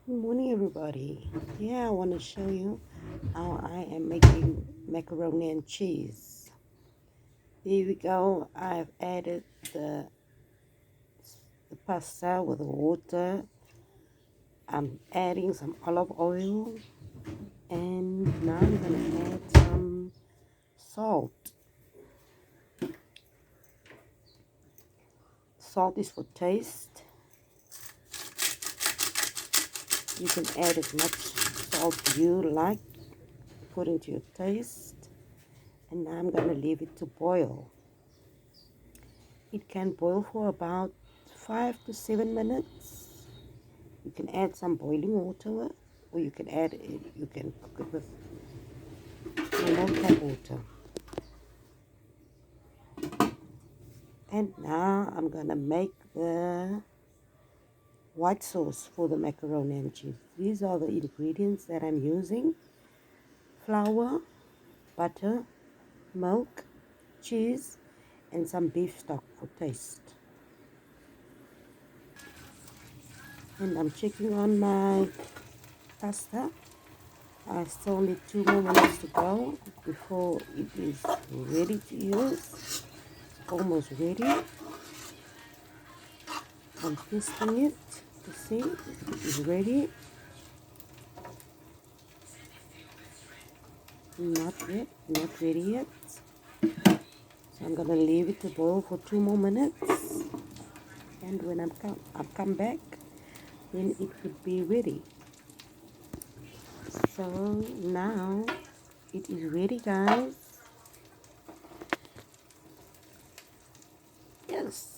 Good morning, everybody. I want to show you how I am making macaroni and cheese. Here we go. I've added the pasta with the water. I'm adding some olive oil, and now I'm going to add some salt. Salt is for taste. You can add as much salt you like according to your taste. And now I'm going to leave it to boil. It can boil for about 5 to 7 minutes. You can add some boiling water, or you can cook it with normal tap water. And now I'm gonna make the white sauce for the macaroni and cheese. These are the ingredients that I'm using: flour, butter, milk, cheese, and some beef stock for taste. And I'm checking on my pasta. I still need 2 more minutes to go before it is ready to use. It's almost ready. I'm testing it to see if it is ready. Not yet, not ready yet. So I'm gonna leave it to boil for 2 more minutes. And when I come back, then it could be ready. So now it is ready, guys. Yes.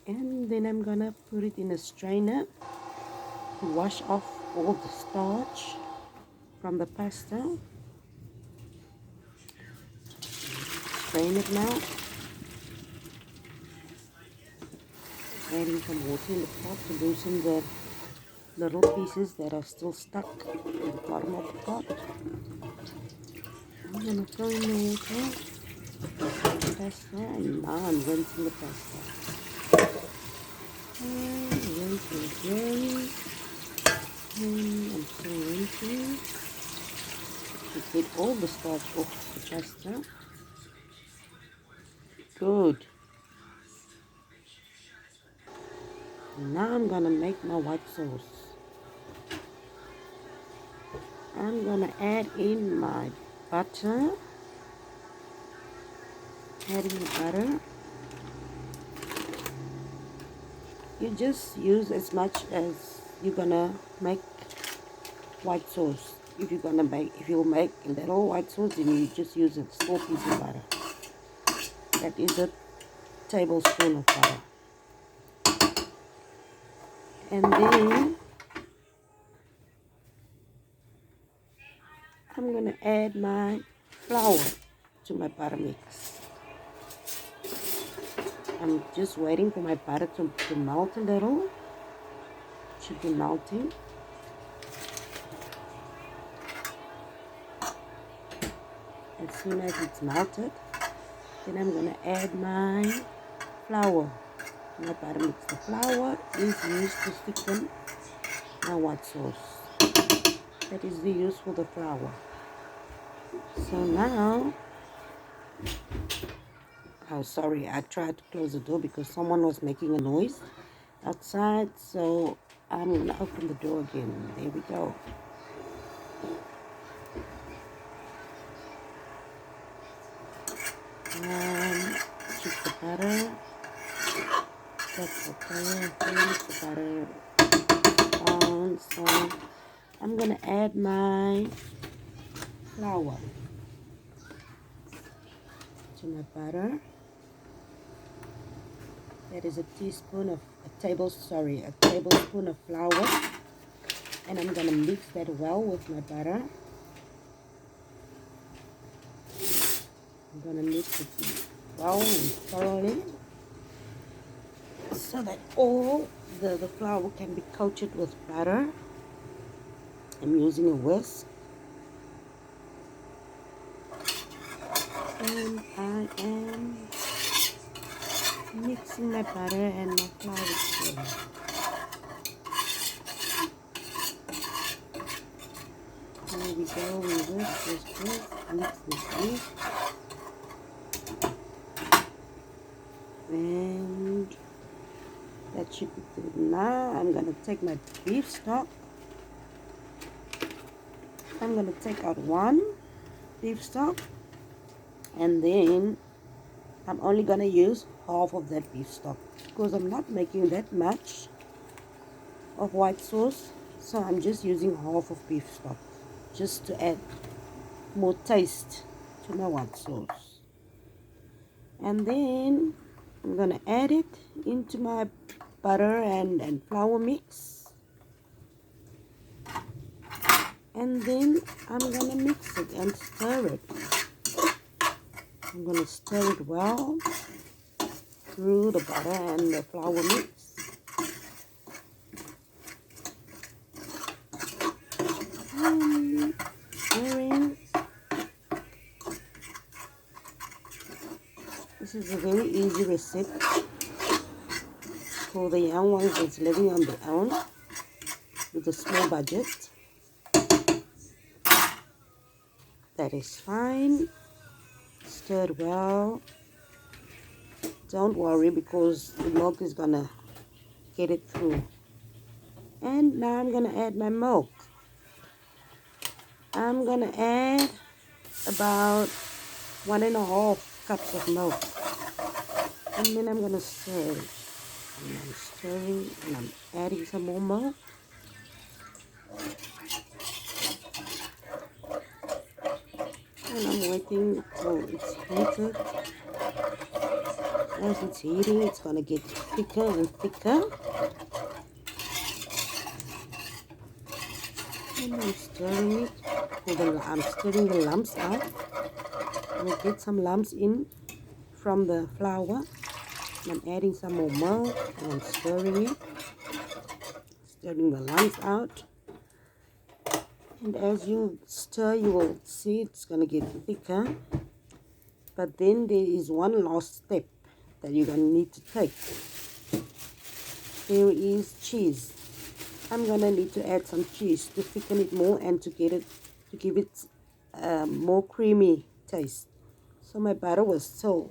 And then I'm gonna put it in a strainer to wash off all the starch from the pasta. Strain it now. Adding some water in the pot to loosen the little pieces that are still stuck at the bottom of the pot. I'm gonna throw in the water, pasta, and now I'm rinsing the pasta. Rinse again, and I'm still rinsing to get all the starch off the pasta. Good. Now I'm gonna make my white sauce. I'm gonna add in my butter. Adding the butter. You just use as much as you're gonna make white sauce. If you'll make a little white sauce, then you just use a small piece of butter. That is a tablespoon of butter. And then I'm gonna add my flour to my butter mix. I'm just waiting for my butter to melt a little. It should be melting. As soon as it's melted, then I'm gonna add my flour to my butter mix. The flour is used to thicken my white sauce. That is the use for the flour. So now, oh sorry, I tried to close the door because someone was making a noise outside. So I'm gonna open the door again. There we go. Just the butter. That's okay. The butter on. So I'm gonna add my flour to my butter. That is a tablespoon of flour, and I'm gonna mix that well with my butter. I'm gonna mix it well and thoroughly so that all the flour can be coated with butter. I'm using a whisk, and I am mixing my butter and my flour together. go. We whisk. Mix. And that should be good. Now I'm gonna take my beef stock. I'm gonna take out one beef stock, and then I'm only gonna use half of that beef stock because I'm not making that much of white sauce, so I'm just using half of beef stock just to add more taste to my white sauce. And then I'm gonna add it into my butter and flour mix, and then I'm gonna mix it and stir it. I'm gonna stir it well through the butter and the flour mix. And stirring. This is a very easy recipe for the young ones that's living on their own with a small budget. That is fine. Stir it well. Don't worry because the milk is gonna get it through. And now I'm gonna add my milk. I'm gonna add about 1.5 cups of milk, and then I'm gonna stir it. And I'm stirring and I'm adding some more milk. And I'm waiting till it's heated. As it's heating, it's gonna get thicker and thicker. And I'm stirring it. I'm stirring the lumps out. We'll get some lumps in from the flour. And I'm adding some more milk and I'm stirring it. Stirring the lumps out. And as you stir, you will see it's going to get thicker. But then there is one last step that you're going to need to take. There is cheese. I'm going to need to add some cheese to thicken it more and to give it more creamy taste. So my butter was so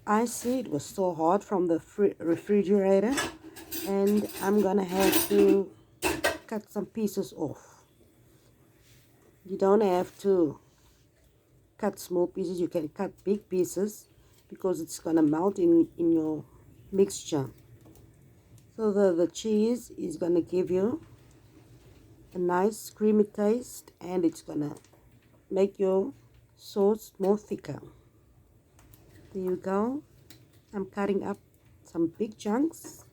icy, it was so hot from the refrigerator, and I'm going to have to cut some pieces off. You don't have to cut small pieces, you can cut big pieces because it's going to melt in your mixture. So the cheese is going to give you a nice creamy taste, and it's going to make your sauce more thicker. There you go. I'm cutting up some big chunks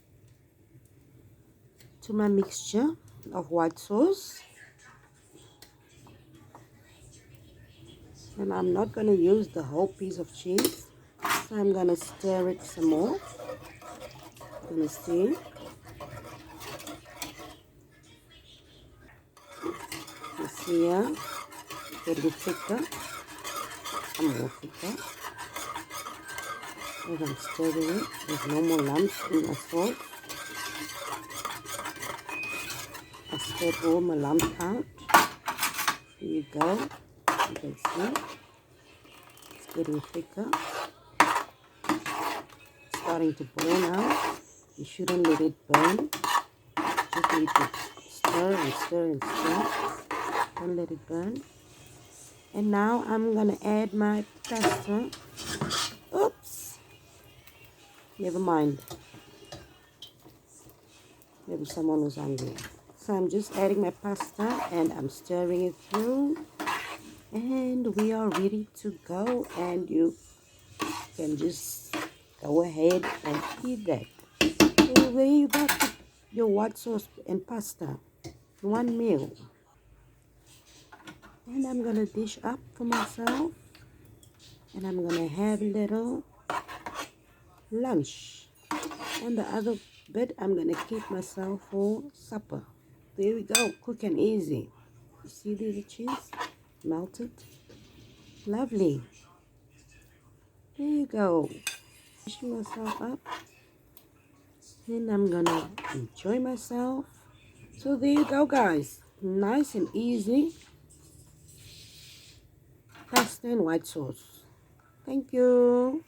to my mixture of white sauce. And I'm not going to use the whole piece of cheese, so I'm going to stir it some more. I'm going to see. You see here, getting thicker and more thicker. As I'm stirring it, there's no more lumps in my sauce. I stirred all my lumps out. There you go. You can see it's getting thicker. It's starting to burn now. You shouldn't let it burn. Just need to stir and stir and stir. Don't let it burn. And now I'm gonna add my pasta. Oops. Never mind. Maybe someone was hungry. So I'm just adding my pasta and I'm stirring it through. And we are ready to go, and you can just go ahead and eat that. So there you got your white sauce and pasta in one meal. And I'm gonna dish up for myself, and I'm gonna have a little lunch, and the other bit I'm gonna keep myself for supper. There we go, quick and easy. You see the cheese melted? Lovely. There you go. Fishing myself up, and I'm gonna enjoy myself. So there you go, guys. Nice and easy. pesto and white sauce. Thank you.